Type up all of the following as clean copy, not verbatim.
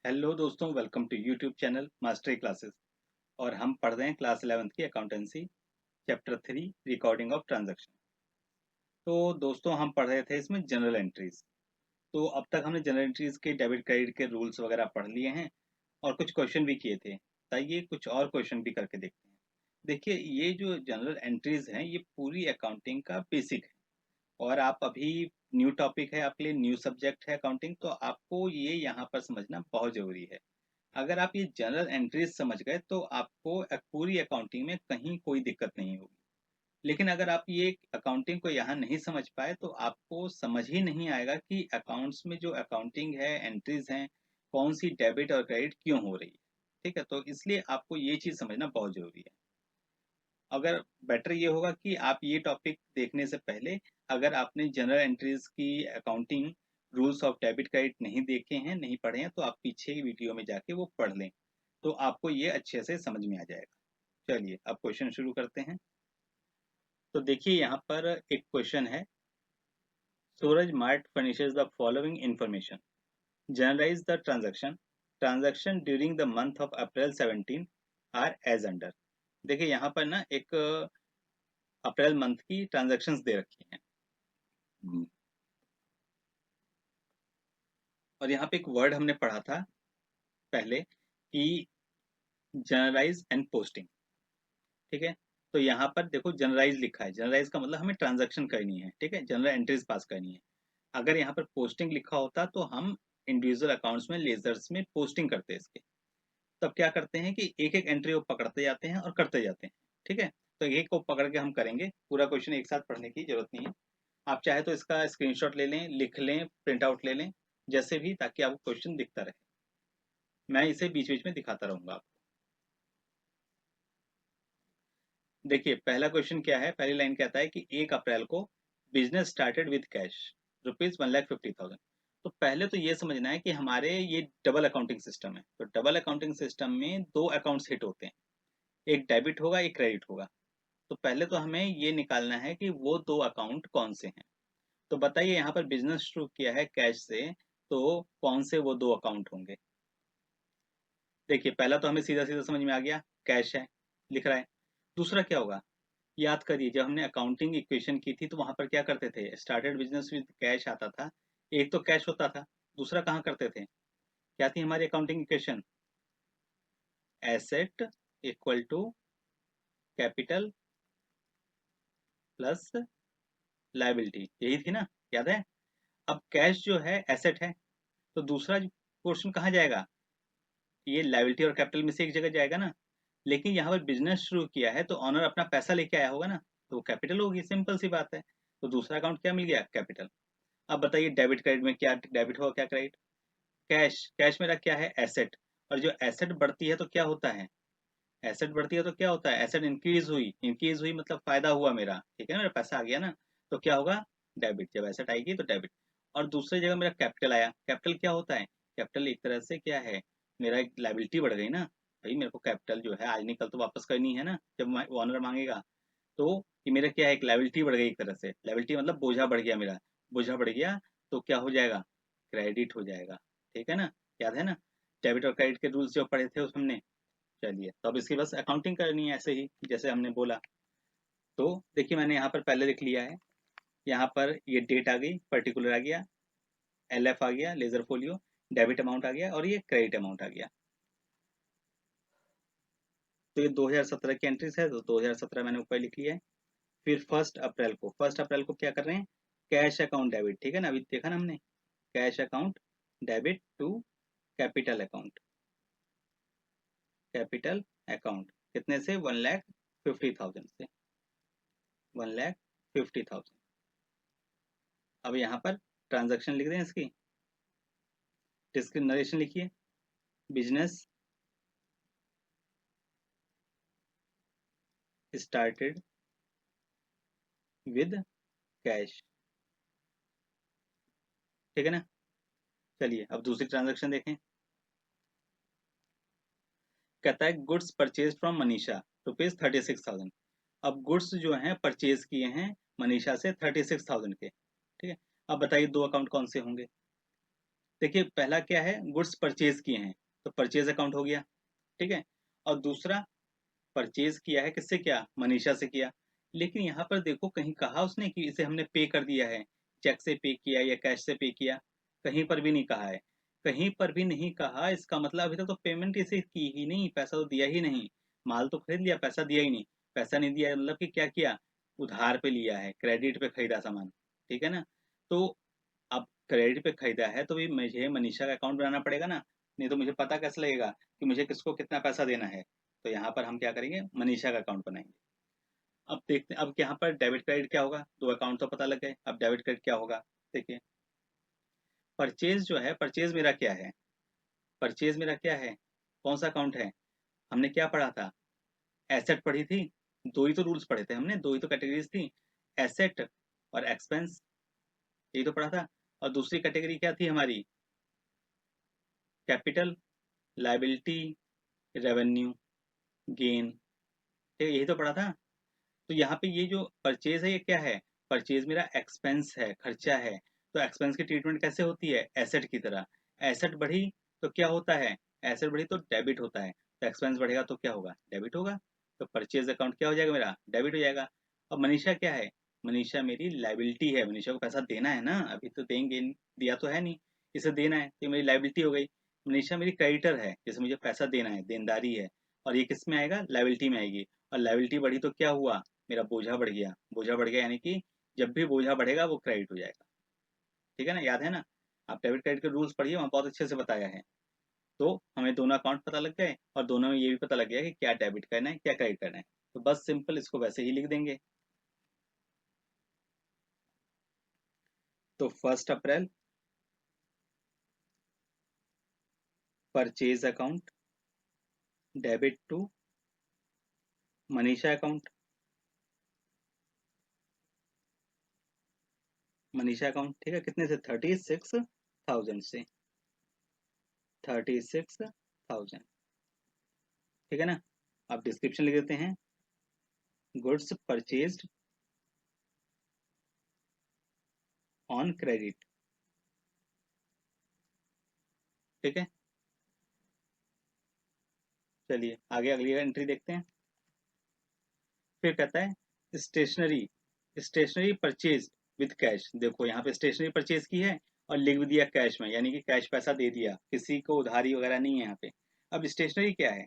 Hello दोस्तों, welcome to YouTube channel mastery classes. और हम पढ़ रहे हैं क्लास 11th की accountancy chapter 3 recording of transaction. तो दोस्तों, हम पढ़ रहे थे इसमें जनरल एंट्रीज। तो अब तक हमने जनरल एंट्रीज के डेबिट क्रेडिट के रूल्स वगैरह पढ़ लिए हैं और कुछ क्वेश्चन भी किए थे। आइए कुछ और क्वेश्चन भी करके देखते हैं। देखिए, ये जो जनरल एंट्रीज हैं ये पूरी अकाउंटिंग का बेसिक है। और आप अभी न्यू टॉपिक है, आपके लिए न्यू सब्जेक्ट है अकाउंटिंग, तो आपको ये यहाँ पर समझना बहुत जरूरी है। अगर आप ये जनरल एंट्रीज समझ गए तो आपको पूरी अकाउंटिंग में कहीं कोई दिक्कत नहीं होगी। लेकिन अगर आप ये अकाउंटिंग को यहाँ नहीं समझ पाए तो आपको समझ ही नहीं आएगा कि अकाउंट्स में जो अकाउंटिंग है, एंट्रीज हैं, कौन सी डेबिट और क्रेडिट क्यों हो रही है। ठीक है, तो इसलिए आपको ये चीज समझना बहुत जरूरी है। अगर बेटर ये होगा कि आप ये टॉपिक देखने से पहले, अगर आपने जनरल एंट्रीज की accounting rules of debit credit नहीं देखे हैं, नहीं पढ़े हैं, तो आप पीछे की वीडियो में जाके वो पढ़ लें, तो आपको ये अच्छे से समझ में आ जाएगा। चलिए अब क्वेश्चन शुरू करते हैं। तो देखिए यहाँ पर एक क्वेश्चन है। Suraj mart furnishes the following information, journalise the transaction during the month of April 17 are as under. देखिए यहाँ पर ना एक अप्रैल मंथ की ट्रांजैक्शंस दे रखी हैं। और यहाँ पे एक वर्ड हमने पढ़ा था पहले कि जनरलाइज एंड पोस्टिंग। ठीक है, तो यहाँ पर देखो जनरलाइज लिखा है। जनरलाइज का मतलब हमें ट्रांजैक्शन करनी है, ठीक है, जनरल एंट्रीज पास करनी है। अगर यहाँ पर पोस्टिंग लिखा होता तो हम इंडिविजुअल अकाउंट्स में लेजर्स में पोस्टिंग करते हैं इसके। तब क्या करते हैं कि एक एक एंट्री को पकड़ते जाते हैं और करते जाते हैं। ठीक है, तो एक को पकड़ के हम करेंगे। पूरा क्वेश्चन एक साथ पढ़ने की जरूरत नहीं है। आप चाहे तो इसका स्क्रीनशॉट ले लें, लिख लें, प्रिंट आउट ले लें, जैसे भी, ताकि आपको क्वेश्चन दिखता रहे। मैं इसे बीच बीच में दिखाता रहूंगा आपको। देखिए पहला क्वेश्चन क्या है, पहली लाइन कहता है कि 1 अप्रैल को बिजनेस स्टार्टेड विद कैश ₹1,50,000। तो पहले तो ये समझना है कि हमारे ये डबल अकाउंटिंग सिस्टम है। तो डबल अकाउंटिंग सिस्टम में दो अकाउंट्स हिट होते हैं, एक डेबिट होगा, एक क्रेडिट होगा। तो पहले तो हमें ये निकालना है कि वो दो अकाउंट कौन से हैं। तो बताइए, यहाँ पर बिजनेस शुरू किया है कैश से, तो कौन से वो दो अकाउंट होंगे। देखिए पहला तो हमें सीधा सीधा समझ में आ गया, कैश है, लिख रहा है। दूसरा क्या होगा, याद करिए जब हमने अकाउंटिंग इक्वेशन की थी तो वहां पर क्या करते थे, स्टार्टेड बिजनेस विद कैश आता था। एक तो कैश होता था, दूसरा कहाँ करते थे, क्या थी हमारी accounting equation, asset equal to capital plus liability, यही थी ना, याद है। अब कैश जो है एसेट है, तो दूसरा पोर्शन कहाँ जाएगा, ये लायबिलिटी और कैपिटल में से एक जगह जाएगा ना। लेकिन यहाँ पर बिजनेस शुरू किया है तो ऑनर अपना पैसा लेके आया होगा ना, तो वो कैपिटल होगी, सिंपल सी बात है। तो दूसरा अकाउंट क्या मिल गया, कैपिटल। अब बताइए डेबिट क्रेडिट में क्या डेबिट होगा, क्या क्रेडिट, कैश। कैश मेरा क्या है, एसेट। और जो एसेट बढ़ती है तो क्या होता है, एसेट बढ़ती है तो क्या होता है, एसेट इंक्रीज हुई, इंक्रीज हुई मतलब फायदा हुआ मेरा, ठीक है ना, मेरा पैसा आ गया ना। तो क्या होगा, डेबिट। जब एसेट आएगी तो डेबिट। और दूसरी जगह मेरा कैपिटल आया, कैपिटल क्या होता है, कैपिटल एक तरह से क्या है, मेरा एक लाइबिलिटी बढ़ गई ना। भाई मेरे को कैपिटल जो है आज नहीं कल तो वापस करनी है ना, जब ओनर मांगेगा। तो ये मेरा क्या है, एक लाइबिलिटी बढ़ गई एक तरह से। लाइबिलिटी मतलब बोझा बढ़ गया मेरा, बोझा बढ़ गया तो क्या हो जाएगा, क्रेडिट हो जाएगा। ठीक है ना, याद है ना, डेबिट और क्रेडिट के रूल्स जो पढ़े थे उस हमने। चलिए तो अब इसकी बस अकाउंटिंग करनी है ऐसे ही जैसे हमने बोला। तो देखिए मैंने यहाँ पर पहले लिख लिया है, यहाँ पर ये डेट आ गई, पर्टिकुलर आ गया, LF आ गया, लेजर फोलियो, डेबिट अमाउंट आ गया और ये क्रेडिट अमाउंट आ गया। तो ये 2017 की एंट्रीज है, तो 2017 मैंने ऊपर लिख लिया है। फिर फर्स्ट अप्रैल को क्या कर रहे हैं, कैश अकाउंट डेबिट, ठीक है ना, अभी देखा ना हमने, cash account debit to capital account, capital account कितने से, 1,50,000 से, 1,50,000। अब यहाँ पर ट्रांजैक्शन लिख दें इसकी, नरेशन लिखिए, बिजनेस स्टार्टेड विद कैश, ठीक है ना। चलिए अब दूसरी ट्रांजैक्शन देखें। कहता है गुड्स परचेज फ्रॉम मनीषा ₹36,000। अब गुड्स जो हैं परचेज किए हैं मनीषा से 36,000 के, ठीक है। अब बताइए दो अकाउंट कौन से होंगे, देखिए पहला क्या है, गुड्स परचेज किए हैं तो परचेज अकाउंट हो गया, ठीक है। और दूसरा परचेज किया है किससे, किया मनीषा से किया। लेकिन यहाँ पर देखो कहीं कहा उसने कि इसे हमने पे कर दिया है, चेक से पे किया या कैश से पे किया, कहीं पर भी नहीं कहा है। कहीं पर भी नहीं कहा, इसका मतलब अभी तक तो पेमेंट इसे की ही नहीं, पैसा तो दिया ही नहीं। माल तो खरीद लिया, पैसा दिया ही नहीं। पैसा नहीं दिया मतलब कि क्या किया, उधार पे लिया है, क्रेडिट पे खरीदा सामान, ठीक है ना। तो अब क्रेडिट पे खरीदा है तो भी मुझे मनीषा का अकाउंट बनाना पड़ेगा ना, नहीं तो मुझे पता कैसे लगेगा कि मुझे किसको कितना पैसा देना है। तो यहाँ पर हम क्या करेंगे, मनीषा का अकाउंट बनाएंगे। अब देखते हैं अब यहाँ पर डेबिट क्रेडिट क्या होगा, दो अकाउंट तो पता लग गए, अब डेबिट क्रेडिट क्या होगा। देखिए परचेज जो है, परचेज मेरा क्या है, परचेज मेरा क्या है, कौन सा अकाउंट है। हमने क्या पढ़ा था, एसेट पढ़ी थी। दो ही तो रूल्स पढ़े थे हमने, दो ही तो कैटेगरीज थी, एसेट और एक्सपेंस, यही तो पढ़ा था। और दूसरी कैटेगरी क्या थी हमारी, कैपिटल, लाइबिलिटी, रेवेन्यू, गेन, ठीक है, यही तो पढ़ा था। तो यहाँ पे ये जो परचेज है ये क्या है, परचेज मेरा एक्सपेंस है, खर्चा है। तो एक्सपेंस की ट्रीटमेंट कैसे होती है, एसेट की तरह। एसेट बढ़ी तो क्या होता है, एसेट बढ़ी तो डेबिट होता है, तो एक्सपेंस बढ़ेगा तो क्या होगा, डेबिट होगा। तो परचेज अकाउंट क्या हो जाएगा मेरा, डेबिट हो जाएगा। और मनीषा क्या है, मनीषा मेरी लाइबिलिटी है, मनीषा को पैसा देना है ना, अभी तो देंगे, दिया तो है नहीं, इसे देना है, तो ये मेरी लाइबिलिटी हो गई। मनीषा मेरी क्रेडिटर है, जैसे मुझे पैसा देना है, देनदारी है, और ये किस में आएगा, लाइबिलिटी में आएगी। और लाइबिलिटी बढ़ी तो क्या हुआ, मेरा बोझा बढ़ गया, बोझा बढ़ गया यानी कि जब भी बोझा बढ़ेगा वो क्रेडिट हो जाएगा, ठीक है ना, याद है ना। आप डेबिट क्रेडिट के रूल्स पढ़िए, वहाँ बहुत अच्छे से बताया है। तो हमें दोनों अकाउंट पता लग गए और दोनों में ये भी पता लग गया कि क्या डेबिट करना है क्या क्रेडिट करना है। तो बस सिंपल इसको वैसे ही लिख देंगे। तो 1 April purchase account, debit to Manisha account, Manisha account, ठीक है, कितने से, 36,000 से, 36,000, ठीक है ना। अब डिस्क्रिप्शन लिख देते हैं, गुड्स परचेज्ड ऑन क्रेडिट, ठीक है। चलिए आगे अगली एंट्री देखते हैं। फिर कहता है stationery, stationery purchase with cash. देखो यहाँ पे स्टेशनरी परचेज की है और लिख भी दिया कैश में, यानी कि कैश पैसा दे दिया, किसी को उधारी वगैरह नहीं है यहाँ पे। अब स्टेशनरी क्या है,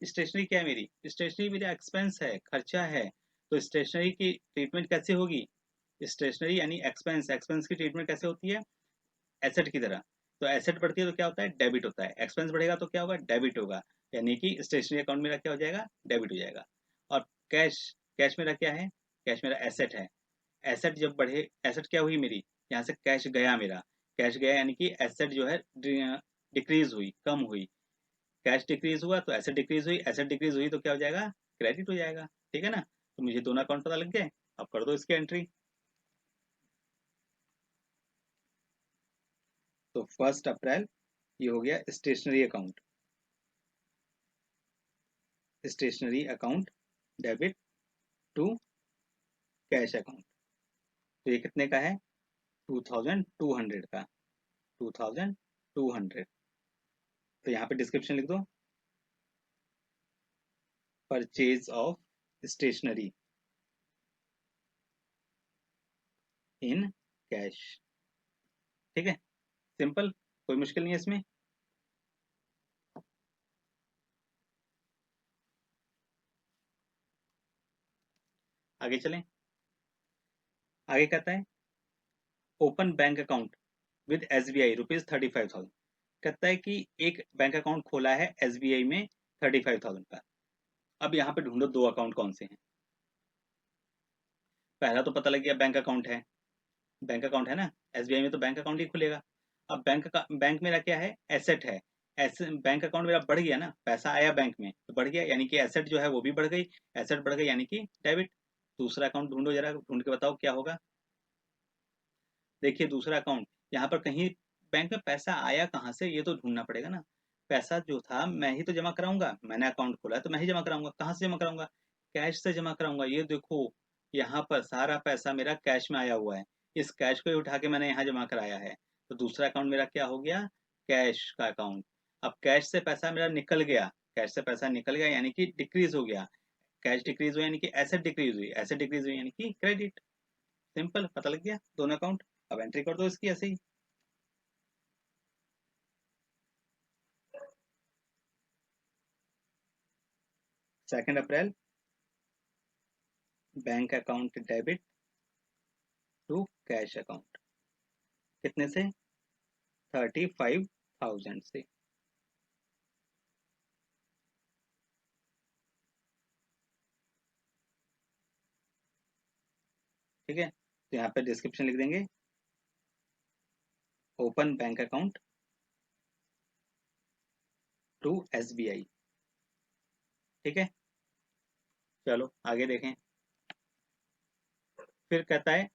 स्टेशनरी क्या है मेरी, स्टेशनरी मेरा एक्सपेंस है, खर्चा है। तो स्टेशनरी की ट्रीटमेंट कैसे होगी, स्टेशनरी यानी एक्सपेंस, एक्सपेंस की ट्रीटमेंट कैसे होती है, एसेट की तरह। तो एसेट बढ़ती है तो क्या होता है, डेबिट होता है, एक्सपेंस बढ़ेगा तो क्या होगा, डेबिट होगा। यानी कि स्टेशनरी अकाउंट मेरा क्या हो जाएगा, डेबिट हो जाएगा। और कैश, कैश मेरा क्या है, कैश मेरा एसेट है। एसेट जब बढ़े, एसेट क्या हुई मेरी, यहाँ से कैश गया मेरा, कैश गया यानी कि एसेट जो है डिक्रीज हुई, कम हुई। कैश डिक्रीज हुआ तो एसेट डिक्रीज हुई, एसेट डिक्रीज हुई तो क्या हो जाएगा, क्रेडिट हो जाएगा, ठीक है ना। तो मुझे दोनों अकाउंट पता लग गए, अब कर दो इसकी एंट्री। तो 1 अप्रैल ये हो गया stationery account, stationery account debit to cash account. तो ये कितने का है, 2200 का, 2200। तो यहाँ पे डिस्क्रिप्शन लिख दो, purchase of stationery in cash, ठीक है, सिंपल, कोई मुश्किल नहीं है इसमें। आगे चलें, आगे कहता है open bank account with SBI ₹35,000। कहता है कि एक बैंक अकाउंट खोला है SBI में 35,000 का। अब यहाँ पे ढूंढो दो अकाउंट कौन से हैं। पहला तो पता लग गया बैंक अकाउंट है, बैंक अकाउंट है ना, SBI में तो बैंक अकाउंट ही खुलेगा। अब बैंक का, बैंक मेरा क्या है, एसेट है, ऐसे बैंक अकाउंट मेरा बढ़ गया ना, पैसा आया बैंक में तो बढ़ गया, यानी कि एसेट जो है वो भी बढ़ गई, एसेट बढ़ गई यानी कि डेबिट। दूसरा अकाउंट ढूंढो जरा, ढूंढ के बताओ क्या होगा। देखिए दूसरा अकाउंट, यहाँ पर कहीं बैंक में पैसा आया कहाँ से ये तो ढूंढना पड़ेगा ना। पैसा जो था मैं ही तो जमा कराऊंगा, मैंने अकाउंट खोला है तो मैं ही जमा कराऊंगा, कहाँ से जमा कराऊंगा, कैश से जमा कराऊंगा। ये देखो यहाँ पर सारा पैसा मेरा कैश में आया हुआ है, इस कैश को ही उठा के मैंने यहाँ जमा कराया है। तो दूसरा अकाउंट मेरा क्या हो गया, कैश का अकाउंट। अब कैश से पैसा मेरा निकल गया, कैश से पैसा निकल गया यानी कि डिक्रीज हो गया, कैश डिक्रीज हुआ यानी कि एसेट डिक्रीज हुई, एसेट डिक्रीज हुई यानी कि क्रेडिट। सिंपल, पता लग गया दोनों अकाउंट। अब एंट्री कर दो इसकी ऐसे ही। 2 April bank account debit to cash account, कितने से, 35,000 से। ठीक है, तो यहाँ पे डिस्क्रिप्शन लिख देंगे, open bank account to SBI। ठीक है, चलो आगे देखें। फिर कहता है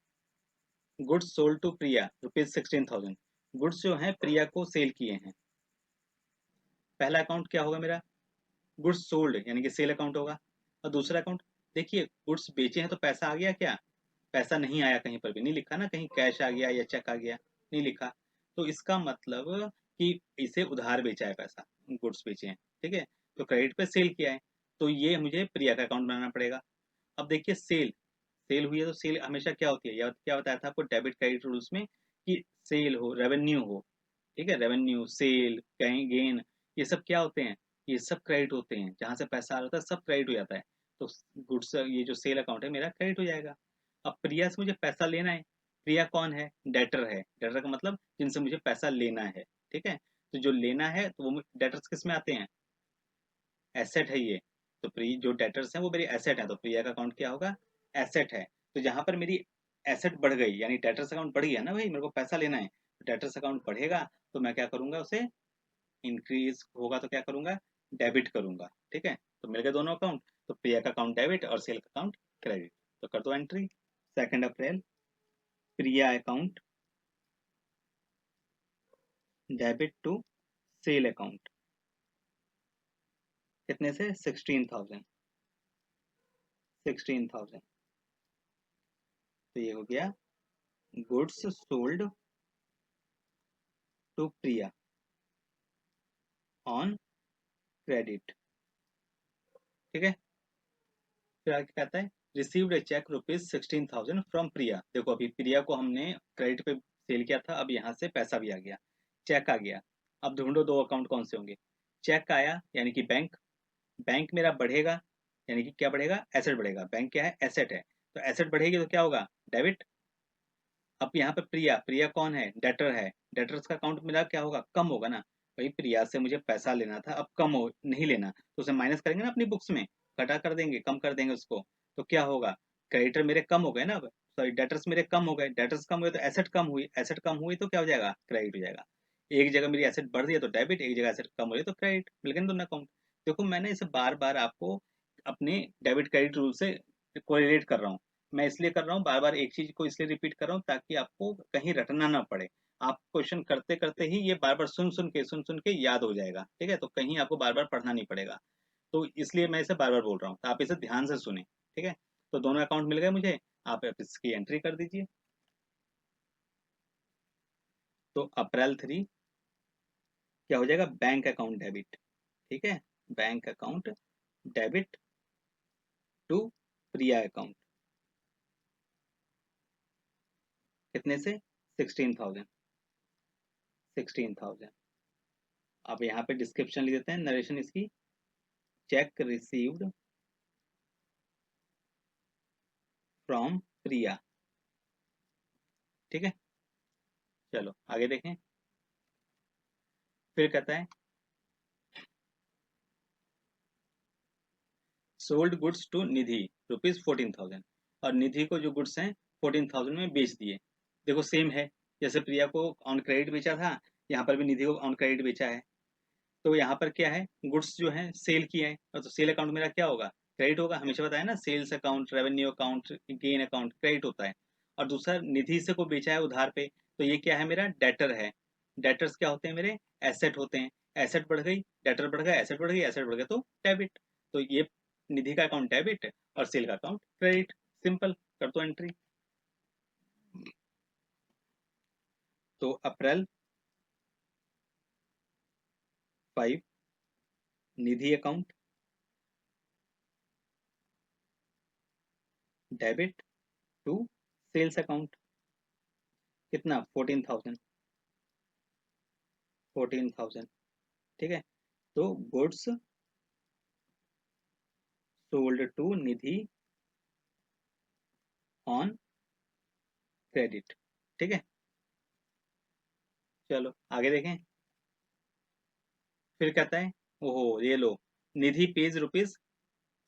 goods sold to Priya ₹16,000। Goods जो हैं प्रिया को सेल किए हैं। पहला अकाउंट क्या होगा मेरा, गुड्स सोल्ड यानी कि सेल अकाउंट होगा। और दूसरा अकाउंट, देखिए गुड्स बेचे हैं तो पैसा आ गया क्या, पैसा नहीं आया, कहीं पर भी नहीं लिखा ना, कहीं कैश आ गया या चेक आ गया, नहीं लिखा। तो इसका मतलब कि इसे उधार बेचा है पैसा, गुड्स बेचे हैं। ठीक है, तो क्रेडिट पे सेल किया है, तो ये मुझे प्रिया का अकाउंट बनाना पड़ेगा। अब देखिए सेल, सेल हुई है तो सेल हमेशा क्या होती है, या क्या बताया था आपको डेबिट क्रेडिट रूल्स में, कि सेल हो रेवेन्यू हो। ठीक है, रेवेन्यू, सेल, कहीं गेन, ये सब क्या होते हैं, ये सब क्रेडिट होते हैं, जहां से पैसा आ रहा होता है सब क्रेडिट हो जाता है। तो गुड्स, ये जो सेल अकाउंट है मेरा क्रेडिट हो जाएगा। अब प्रिया से मुझे पैसा लेना है, प्रिया कौन है, डेटर है, डेटर का मतलब जिनसे मुझे पैसा लेना है। ठीक है, तो जो लेना है तो वो डेटर्स किस में आते हैं, एसेट है ये। तो जो डेटर्स हैं वो मेरी एसेट है, तो प्रिया का अकाउंट क्या होगा, एसेट है। तो जहां पर मेरी एसेट बढ़ गई यानी डेटर्स अकाउंट बढ़ गया ना भाई, मेरे को पैसा लेना है, डेटर्स अकाउंट बढ़ेगा तो मैं क्या करूंगा, उसे इंक्रीज होगा तो क्या करूंगा, डेबिट करूंगा। ठीक है, तो मिल गए दोनों अकाउंट, तो प्रिया का अकाउंट डेबिट और सेल का अकाउंट क्रेडिट। तो कर दो entry, 2 April Priya account debit to sale account, कितने से, 16,000, 16,000। तो ये हो गया goods sold to Priya on credit. ठीक है, फिर आगे कहता है received a cheque ₹16,000 from Priya. देखो अभी प्रिया को हमने क्रेडिट पे सेल किया था, अब यहाँ से पैसा भी आ गया, चेक आ गया। अब ढूंढो दो अकाउंट कौन से होंगे। चेक आया यानी कि बैंक, बैंक मेरा बढ़ेगा यानी कि क्या बढ़ेगा, एसेट बढ़ेगा, बैंक क्या है, एसेट है, तो एसेट बढ़ेगी तो क्या होगा, डेबिट। अब यहाँ पे प्रिया, प्रिया कौन है, डेटर है, डेटर्स का अकाउंट मेरा क्या होगा, कम होगा ना। भाई प्रिया से मुझे पैसा लेना था, अब कम हो नहीं लेना, तो उसे माइनस करेंगे ना अपनी बुक्स में, घटा कर देंगे, कम कर देंगे उसको। तो क्या होगा, क्रेडिटर मेरे कम हो गए ना, सॉरी डेटर्स मेरे कम हो गए, डेटर्स कम हुए तो एसेट कम हुई, एसेट कम हुई तो क्या हो जाएगा, क्रेडिट हो जाएगा। एक जगह मेरी एसेट बढ़ रही है तो डेबिट, एक जगह एसेट कम हो रही है तो क्रेडिट, मिल गए ना दोनों अकाउंट। देखो मैंने इसे बार बार आपको अपने डेबिट क्रेडिट रूल से कोरिलेट कर रहा हूँ। मैं इसलिए कर रहा हूँ बार बार, एक चीज को इसलिए रिपीट कर रहा हूँ ताकि आपको कहीं रटना ना पड़े। आप क्वेश्चन करते करते ही ये बार बार सुन सुन के याद हो जाएगा। ठीक है, तो कहीं आपको बार बार पढ़ना नहीं पड़ेगा, तो इसलिए मैं इसे बार बार बोल रहा हूँ, तो आप इसे ध्यान से सुने। ठीक है, तो दोनों अकाउंट मिल गए मुझे, आप अब इसकी एंट्री कर दीजिए। तो April 3 क्या हो जाएगा, बैंक अकाउंट डेबिट। ठीक है, bank account debit to Priya account, कितने से, 16,000, 16,000। अब यहाँ पे डिस्क्रिप्शन लिख देते हैं, नरेशन इसकी, चेक रिसीव्ड फ्रॉम प्रिया। ठीक है, चलो आगे देखें। फिर कहता है सोल्ड गुड्स टू निधि ₹14,000, और निधि को जो गुड्स हैं 14,000 में बेच दिए। देखो सेम है, जैसे प्रिया को ऑन क्रेडिट बेचा था, यहाँ पर भी निधि को ऑन क्रेडिट बेचा है। तो यहाँ पर क्या है, गुड्स जो है सेल किए हैं, और तो सेल अकाउंट मेरा क्या होगा, क्रेडिट होगा, हमेशा बताया ना, sales account, revenue account, gain account credit होता है। और दूसरा निधि से को बेचा है उधार पे, तो ये क्या है, मेरा डेटर है। डेटर्स क्या होते हैं, मेरे एसेट होते हैं, एसेट बढ़ गई, डेटर बढ़ गया, एसेट बढ़ गई, एसेट बढ़ गया तो डेबिट। तो ये निधि का अकाउंट डेबिट और सेल का अकाउंट क्रेडिट। सिंपल, कर दो एंट्री। तो April 5 Nidhi account, debit to sales account, कितना 14,000, 14,000, ठीक है। तो goods sold to Nidhi on credit, ठीक है। चलो आगे देखें। फिर कहता है ओहो ये लो, निधि पेज रुपीज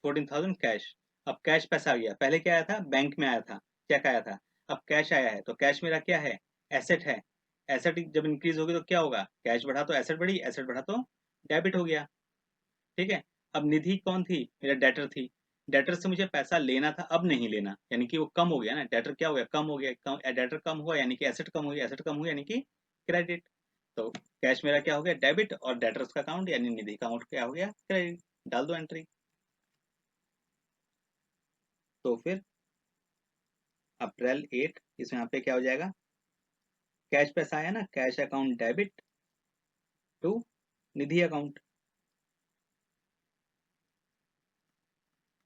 14,000 कैश। अब कैश पैसा आ गया, पहले क्या आया था, बैंक में आया था, चेक आया था। अब कैश आया है, तो कैश मेरा क्या है, एसेट है। एसेट जब इंक्रीज होगी तो क्या होगा, कैश बढ़ा तो एसेट बढ़ी, एसेट बढ़ा तो डेबिट हो गया, ठीक है। अब निधि कौन थी, मेरा डेटर थी। डेटर से मुझे पैसा लेना था, अब नहीं लेना, यानी कि वो कम हो गया ना, डेटर क्या हो गया, कम हो गया, डेटर कम हुआ यानी कि एसेट कम हो गया, एसेट कम हुआ यानी कि क्रेडिट। तो कैश मेरा क्या हो गया, डेबिट, और डेटर्स का अकाउंट यानी निधि का अकाउंट क्या हो गया, क्रेडिट। डाल दो एंट्री। तो फिर अप्रैल 8 इसमें यहाँ पे क्या हो जाएगा, कैश पैसा आया ना, cash account debit to Nidhi account,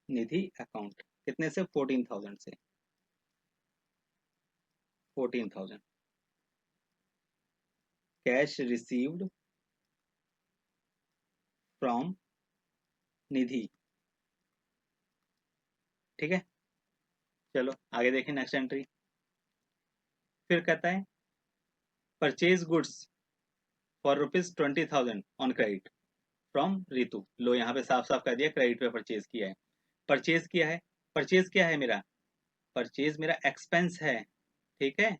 Nidhi account कितने से, 14,000 से, 14,000। कैश रिसीव्ड फ्रॉम निधि, ठीक है। चलो आगे देखें नेक्स्ट एंट्री। फिर कहता है purchase goods for ₹20,000 on credit from Ritu. लो यहाँ पे साफ साफ कर दिया क्रेडिट पे परचेज किया है। परचेज किया है, परचेज क्या है मेरा, परचेज मेरा एक्सपेंस है, ठीक है।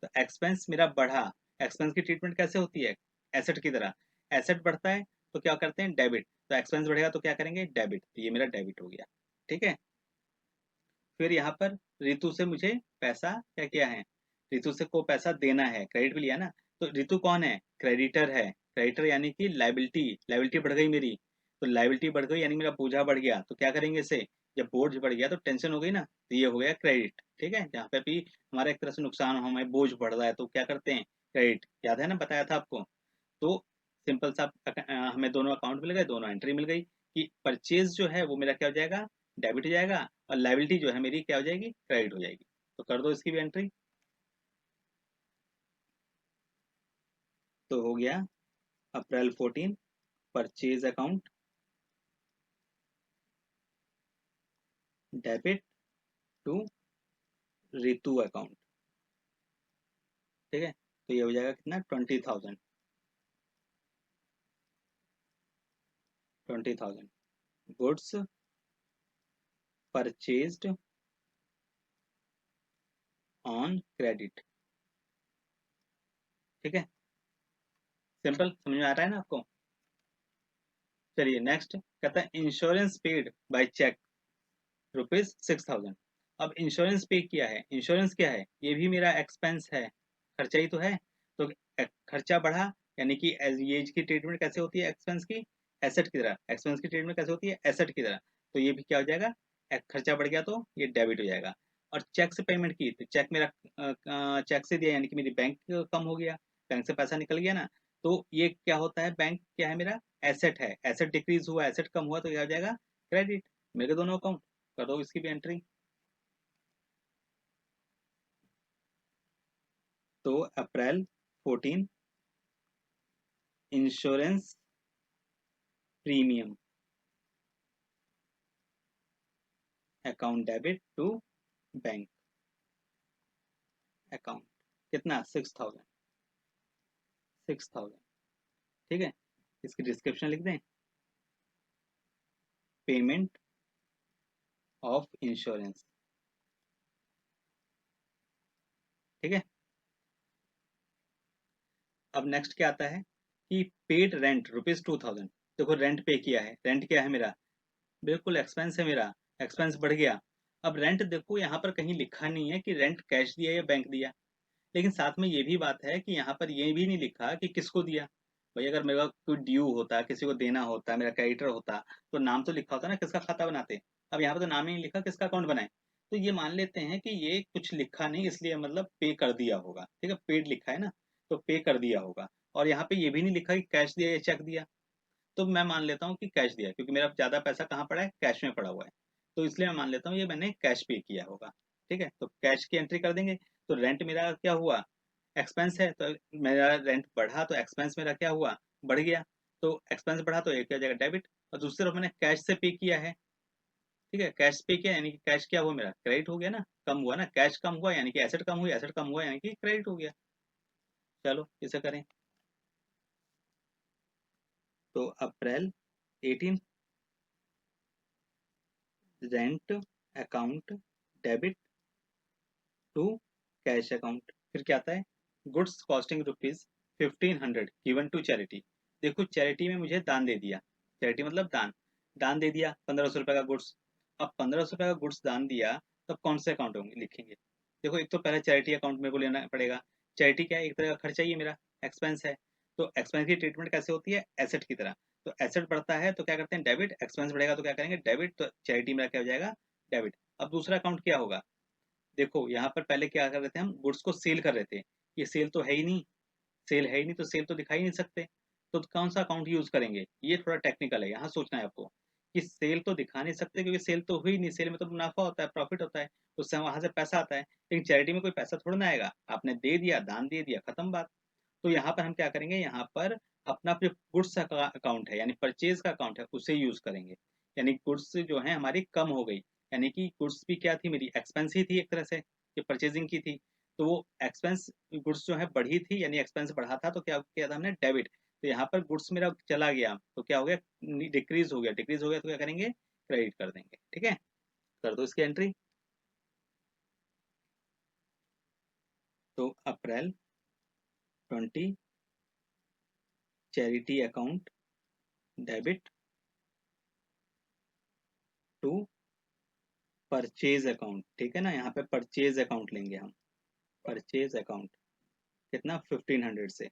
तो एक्सपेंस मेरा बढ़ा, एक्सपेंस की ट्रीटमेंट कैसे होती है, एसेट की तरह। एसेट बढ़ता है तो क्या करते हैं, डेबिट। तो एक्सपेंस बढ़ेगा तो क्या करेंगे, डेबिट। तो ये मेरा डेबिट हो गया, ठीक है। फिर यहाँ पर रितु से मुझे पैसा क्या किया है, रितु से को पैसा देना है, क्रेडिट भी लिया ना। तो रितु कौन है, क्रेडिटर है। क्रेडिटर यानी कि लाइबिलिटी, लाइबिलिटी बढ़ गई मेरी। तो लाइबिलिटी बढ़ गई यानी मेरा बोझा बढ़ गया, तो क्या करेंगे इसे, जब बोझ बढ़ गया तो टेंशन हो गई ना, तो ये हो गया क्रेडिट, ठीक है। जहाँ पे भी हमारा एक तरह से नुकसान हो, हमें बोझ बढ़ रहा है तो क्या करते हैं, क्रेडिट, याद है ना, बताया था आपको। तो सिंपल सा हमें दोनों अकाउंट मिल गए, दोनों एंट्री मिल गई कि परचेज जो है वो मेरा क्या हो जाएगा, डेबिट हो जाएगा, और लाइबिलिटी जो है मेरी क्या हो जाएगी, क्रेडिट हो जाएगी। तो कर दो इसकी भी एंट्री। तो हो गया April 14 purchase account debit to Ritu account, ठीक है। तो ये हो जाएगा कितना, 20,000, 20,000 गुड्स परचेज्ड ऑन क्रेडिट, ठीक है। सिंपल समझ में आ रहा है ना आपको। चलिए नेक्स्ट कहता है इंश्योरेंस पेड बाय चेक ₹6,000। अब इंश्योरेंस पे किया है, इंश्योरेंस क्या है, ये भी मेरा एक्सपेंस है, खर्चा ही तो है। तो खर्चा बढ़ा यानी कि ये की ट्रीटमेंट कैसे होती है एक्सपेंस की, एसेट की तरह। एक्सपेंस की ट्रीटमेंट कैसे होती है, एसेट की तरह। तो ये भी क्या हो जाएगा, खर्चा बढ़ गया तो ये डेबिट हो जाएगा। और चेक से पेमेंट की, तो चेक मेरा चेक से दिया यानी कि मेरी बैंक कम हो गया, बैंक से पैसा निकल गया ना। तो ये क्या होता है, बैंक क्या है मेरा, एसेट है। एसेट डिक्रीज हुआ, एसेट कम हुआ तो क्या हो जाएगा, क्रेडिट। मेरे दोनों अकाउंट करो इसकी भी एंट्री। तो April 14 insurance premium account debit to bank account, कितना 6,000, 6,000, ठीक है। इसकी डिस्क्रिप्शन लिख दें, पेमेंट ऑफ इंश्योरेंस, ठीक है। अब नेक्स्ट क्या आता है कि पेड रेंट ₹2,000। देखो रेंट पे किया है, रेंट क्या है मेरा, बिल्कुल एक्सपेंस है मेरा, एक्सपेंस बढ़ गया। अब रेंट देखो यहाँ पर कहीं लिखा नहीं है कि रेंट कैश दिया या बैंक दिया, लेकिन साथ में ये भी बात है कि यहाँ पर ये भी नहीं लिखा कि किसको दिया। भाई अगर मेरा कोई ड्यू होता, किसी को देना होता, मेरा क्रेडिटर होता, तो नाम तो लिखा होता ना किसका खाता बनाते। अब यहाँ पर तो नाम ही नहीं लिखा किसका अकाउंट बनाए। तो ये मान लेते हैं कि ये कुछ लिखा नहीं, इसलिए मतलब पे कर दिया होगा, ठीक है, पेड लिखा है ना। तो पे कर दिया होगा। और यहाँ पे ये भी नहीं लिखा कि कैश दिया या चेक दिया, तो मैं मान लेता हूँ कि कैश दिया, क्योंकि मेरा ज़्यादा पैसा कहाँ पड़ा है, कैश में पड़ा हुआ है। तो इसलिए मैं मान लेता हूँ ये मैंने कैश पे किया होगा। ठीक है, तो कैश की एंट्री कर देंगे। तो रेंट मेरा क्या हुआ, एक्सपेंस है, तो मेरा रेंट बढ़ा तो एक्सपेंस मेरा क्या हुआ, बढ़ गया। तो एक्सपेंस बढ़ा तो एक क्या हो जाएगा, डेबिट। और दूसरी तरफ मैंने कैश से पे किया है। ठीक है, कैश पे किया यानी कि कैश क्या हुआ मेरा, क्रेडिट हो गया ना, कम हुआ ना, कैश कम हुआ यानी कि एसेट कम हुई, एसेट कम हुआ यानी कि क्रेडिट हो गया। चलो इसे करें। तो April 18 rent account debit to cash account. फिर क्या आता है, goods costing rupees 1500 given to charity. देखो चैरिटी में मुझे दान दे दिया, चैरिटी मतलब दान, दान दे दिया 1500 रुपए का गुड्स। अब 1500 रुपए का गुड्स दान दिया, तब कौन से अकाउंट होंगे लिखेंगे। देखो एक तो पहले चैरिटी अकाउंट मेरे को लेना पड़ेगा। चैरिटी क्या है, एक तरह का खर्चा ही है मेरा, एक्सपेंस है। तो एक्सपेंस की ट्रीटमेंट कैसे होती है, एसेट की तरह। तो एसेट बढ़ता है तो क्या करते हैं, डेबिट, एक्सपेंस बढ़ेगा तो क्या करेंगे, डेबिट। तो चैरिटी मेरा क्या हो जाएगा, डेबिट। अब दूसरा अकाउंट क्या होगा, देखो यहाँ पर पहले क्या कर रहे थे, हम गुड्स को सेल कर रहे थे, ये सेल तो है ही नहीं, सेल है ही नहीं तो सेल तो दिखा ही नहीं सकते। तो कौन सा अकाउंट यूज करेंगे, ये थोड़ा टेक्निकल है, यहाँ सोचना है आपको कि सेल तो दिखा नहीं सकते क्योंकि सेल तो हुई नहीं, सेल में तो मुनाफा होता है, प्रॉफिट होता है, उससे वहां से पैसा आता है। लेकिन चैरिटी में कोई पैसा थोड़ा ना आएगा, आपने दे दिया, दान दे दिया, खत्म बात। तो यहाँ पर हम क्या करेंगे, यहाँ पर अपना जो गुड्स अकाउंट है यानी परचेज का अकाउंट है उसे यूज करेंगे। यानी गुड्स जो है हमारी कम हो गई, यानी कि गुड्स भी क्या थी, मेरी एक्सपेंस ही थी एक तरह से, जो परचेजिंग की थी। तो वो एक्सपेंस, गुड्स जो है बढ़ी थी यानी एक्सपेंस बढ़ा था, तो क्या किया था हमने, डेबिट। तो यहाँ पर गुड्स मेरा चला गया तो क्या हो गया, डिक्रीज हो गया, डिक्रीज हो गया तो क्या करेंगे, क्रेडिट कर देंगे। ठीक है, कर दो इसकी एंट्री। तो April 20 charity account debit to purchase account. ठीक है ना, यहाँ पे परचेज अकाउंट लेंगे हम, परचेज अकाउंट कितना, 1500 से।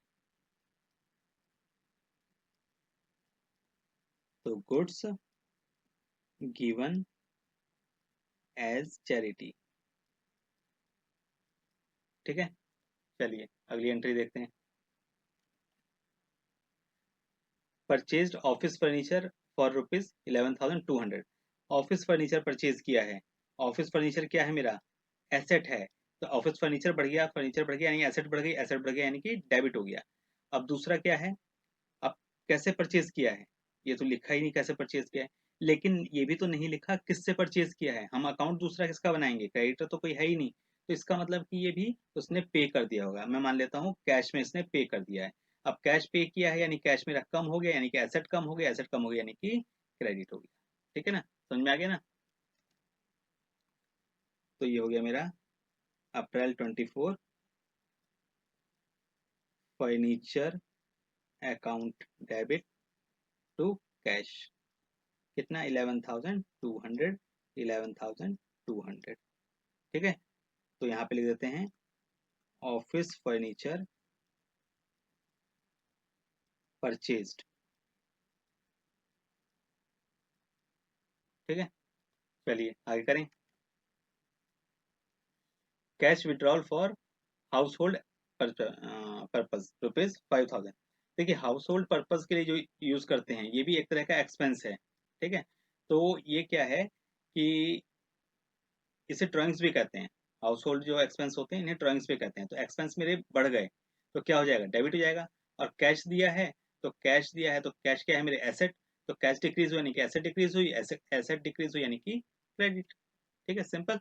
तो गुड्स गिवन एज चैरिटी। ठीक है, चलिए अगली एंट्री देखते हैं। Purchased office furniture for rupees 11,200। Office furniture purchase किया है। ऑफिस फर्नीचर क्या है मेरा, एसेट है। तो ऑफिस फर्नीचर बढ़ गया यानी एसेट बढ़ गई, एसेट बढ़ गया यानी कि डेबिट हो गया। अब दूसरा क्या है, अब कैसे परचेज किया है, ये तो लिखा ही नहीं कैसे परचेज किया है। लेकिन ये भी तो नहीं लिखा किससे परचेज किया है, हम अकाउंट दूसरा किसका बनाएंगे, क्रेडिटर तो कोई है ही नहीं। तो इसका मतलब कि ये भी उसने पे कर दिया होगा, मैं मान लेता हूँ कैश में इसने पे कर दिया है। अब कैश पे किया है यानी कैश मेरा कम हो गया, यानी कि एसेट कम हो गया, एसेट कम हो गया यानी कि क्रेडिट हो गया। ठीक है ना, समझ में आ गया ना। तो ये हो गया मेरा April 24 furniture account debit to cash. कितना, 11,200, 11,200। ठीक है, तो यहाँ पे लिख देते हैं ऑफिस फर्नीचर परचेज्ड। ठीक है, चलिए आगे करें। Cash withdrawal for house hold purpose rupees 5,000। देखिए हाउस होल्ड पर्पज के लिए जो यूज करते हैं ये भी एक तरह का एक्सपेंस है। ठीक है, तो ये क्या है कि इसे ड्राइंग्स भी कहते हैं, हाउस होल्ड जो एक्सपेंस होते हैं इन्हें ड्राइंग्स भी कहते हैं। तो एक्सपेंस मेरे बढ़ गए तो क्या हो जाएगा, डेबिट हो जाएगा। और कैश दिया है, तो कैश दिया है तो कैश क्या है मेरे, एसेट। तो कैश डिक्रीज हुआ यानी कि एसेट डिक्रीज हुई, एसेट एसेट डिक्रीज हुई यानी कि क्रेडिट। ठीक है, सिंपल।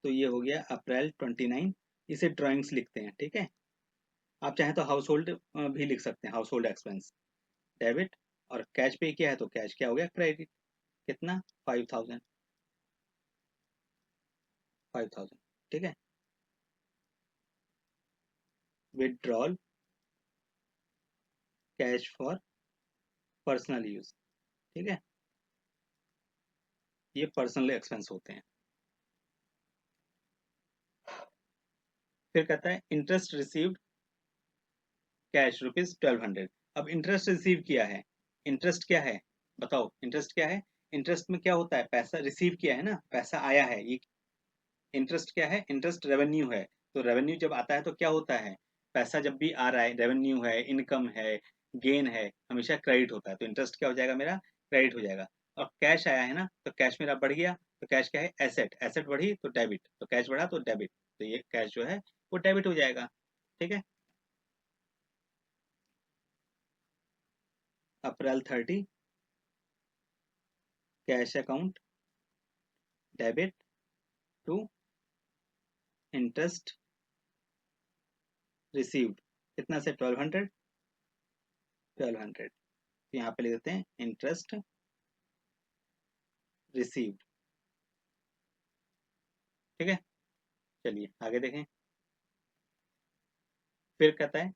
तो ये हो गया अप्रैल 29, इसे ड्राइंग्स लिखते हैं। ठीक है, आप चाहें तो हाउस होल्ड भी लिख सकते हैं, हाउस होल्ड एक्सपेंस डेबिट। और कैश पे किया है तो कैश क्या हो गया, क्रेडिट। कितना, 5,000, 5,000। ठीक है, withdrawal cash for personal use. ठीक है, ये पर्सनल एक्सपेंस होते हैं। फिर कहता है इंटरेस्ट रिसीव्ड कैश रुपीज 1,200। अब इंटरेस्ट रिसीव किया है, इंटरेस्ट क्या है, बताओ इंटरेस्ट क्या है। इंटरेस्ट में क्या होता है, पैसा रिसीव किया है ना, पैसा आया है, ये इंटरेस्ट क्या है, इंटरेस्ट रेवेन्यू है। तो रेवेन्यू जब आता है तो क्या होता है, पैसा जब भी आ रहा है, रेवेन्यू है, इनकम है, गेन है, हमेशा क्रेडिट होता है। तो इंटरेस्ट क्या हो जाएगा मेरा, क्रेडिट हो जाएगा। और कैश आया है ना, तो कैश मेरा बढ़ गया, तो कैश क्या है, एसेट, एसेट बढ़ी तो डेबिट, तो कैश बढ़ा तो डेबिट, तो ये कैश जो है वो डेबिट हो जाएगा। ठीक है। April 30 cash account debit to interest received, कितना से 1200, 1200, तो यहाँ पे लिख देते हैं इंटरेस्ट रिसीव्ड। ठीक है, चलिए आगे देखें। फिर कहता है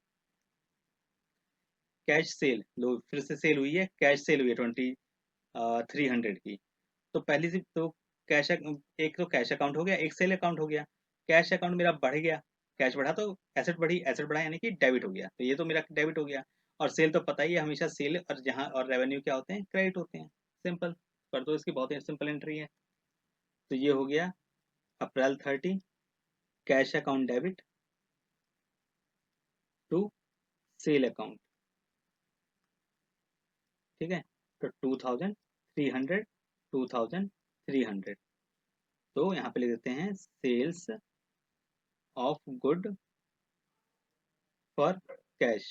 कैश सेल, लो फिर से सेल हुई है, कैश सेल हुई है 300 की। तो पहली सी तो कैश, एक तो कैश अकाउंट हो गया, एक सेल अकाउंट हो गया। कैश अकाउंट मेरा बढ़ गया, कैश बढ़ा तो एसेट बढ़ी, एसेट बढ़ा यानी कि डेबिट हो गया, तो ये तो मेरा डेबिट हो गया। और सेल तो पता ही है, हमेशा सेल और जहाँ और रेवेन्यू क्या होते हैं, क्रेडिट होते हैं। सिंपल कर दो, इसकी बहुत ही सिंपल एंट्री है। तो ये हो गया April 30 cash account debit to sale account. ठीक है, तो 2300, 2300, तो यहाँ पे लिख देते हैं sales of good for cash.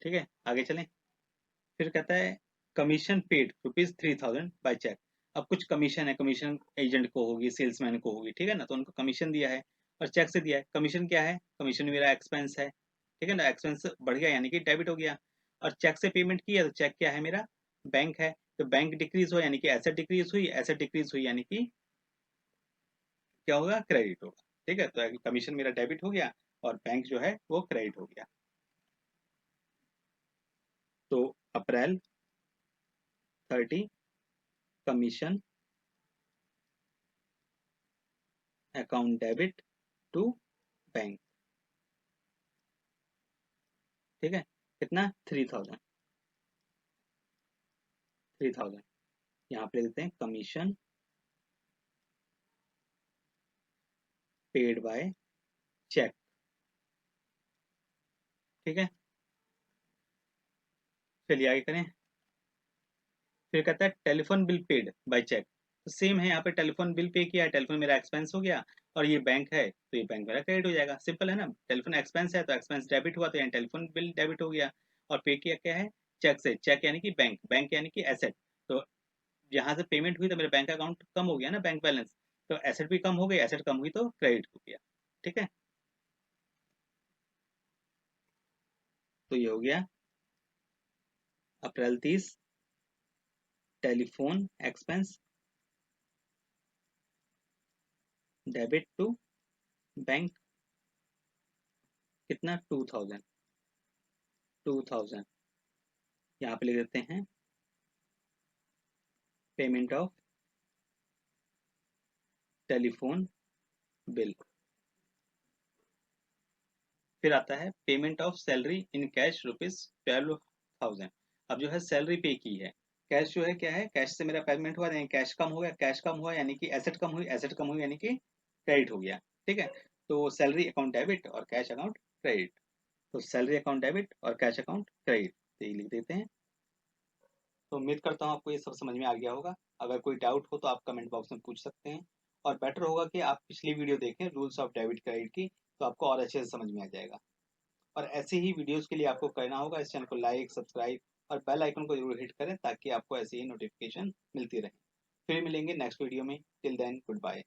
ठीक है, आगे चलें। फिर कहता है कमीशन पेड ₹3000 बाय चेक। अब कुछ कमीशन है, कमीशन एजेंट को होगी, सेल्समैन को होगी, ठीक है ना, तो उनको कमीशन दिया है और चेक से दिया है। कमीशन क्या है, कमीशन मेरा एक्सपेंस है, ठीक है ना, एक्सपेंस बढ़ गया यानी कि डेबिट हो गया। और चेक से पेमेंट की है, तो चेक क्या है मेरा, बैंक है, तो बैंक डिक्रीज हो यानी कि एसेट डिक्रीज हुई, एसेट डिक्रीज हुई यानी कि क्या होगा, क्रेडिट होगा। ठीक है, तो कमीशन मेरा डेबिट हो गया और बैंक जो है वो क्रेडिट हो गया। तो April 30 commission account debit to bank. ठीक है, कितना, 3000, 3000, यहाँ पे लिख देते हैं कमीशन पेड बाय चेक। ठीक है, चलिए आगे करें। फिर कहता है telephone bill paid by cheque. तो सेम है, यहाँ पे टेलीफोन बिल पे किया है, टेलीफोन मेरा एक्सपेंस हो गया, और ये बैंक है तो ये बैंक मेरा क्रेडिट हो जाएगा। सिंपल है ना, टेलीफोन एक्सपेंस है तो एक्सपेंस डेबिट हुआ, तो यहाँ टेलीफोन बिल डेबिट हो गया। और पे किया क्या है, चेक से, चेक यानी कि बैंक, बैंक यानी कि एसेट। तो यहाँ से पेमेंट हुई तो मेरा बैंक अकाउंट कम हो गया ना, बैंक बैलेंस, तो एसेट भी कम हो गई, एसेट कम हुई तो क्रेडिट हो गया। ठीक है, तो ये हो गया April 30 telephone expense debit to bank, कितना, 2000, 2000, यहाँ पे लिख देते हैं पेमेंट ऑफ टेलीफोन बिल। फिर आता है payment of salary in cash ₹12,000। अब जो है सैलरी पे की है, कैश जो है क्या है, कैश से मेरा पेमेंट हुआ, कैश कम हो गया, कैश कम हुआ यानी कि एसेट कम हुई, एसेट कम हुई यानी कि क्रेडिट हो गया। ठीक है, तो सैलरी अकाउंट डेबिट और कैश अकाउंट क्रेडिट, तो सैलरी अकाउंट डेबिट और कैश अकाउंट क्रेडिट, तो ये लिख देते हैं। तो उम्मीद करता हूँ आपको ये सब समझ में आ गया होगा। अगर कोई डाउट हो तो आप कमेंट बॉक्स में पूछ सकते हैं, और बेटर होगा कि आप पिछली वीडियो देखें रूल्स ऑफ डेबिट क्रेडिट की, तो आपको और अच्छे से समझ में आ जाएगा। और ऐसे ही वीडियोस के लिए आपको करना होगा इस चैनल को लाइक, सब्सक्राइब और बेल आइकन को जरूर हिट करें, ताकि आपको ऐसी ही नोटिफिकेशन मिलती रहे। फिर मिलेंगे नेक्स्ट वीडियो में, टिल देन गुड बाय।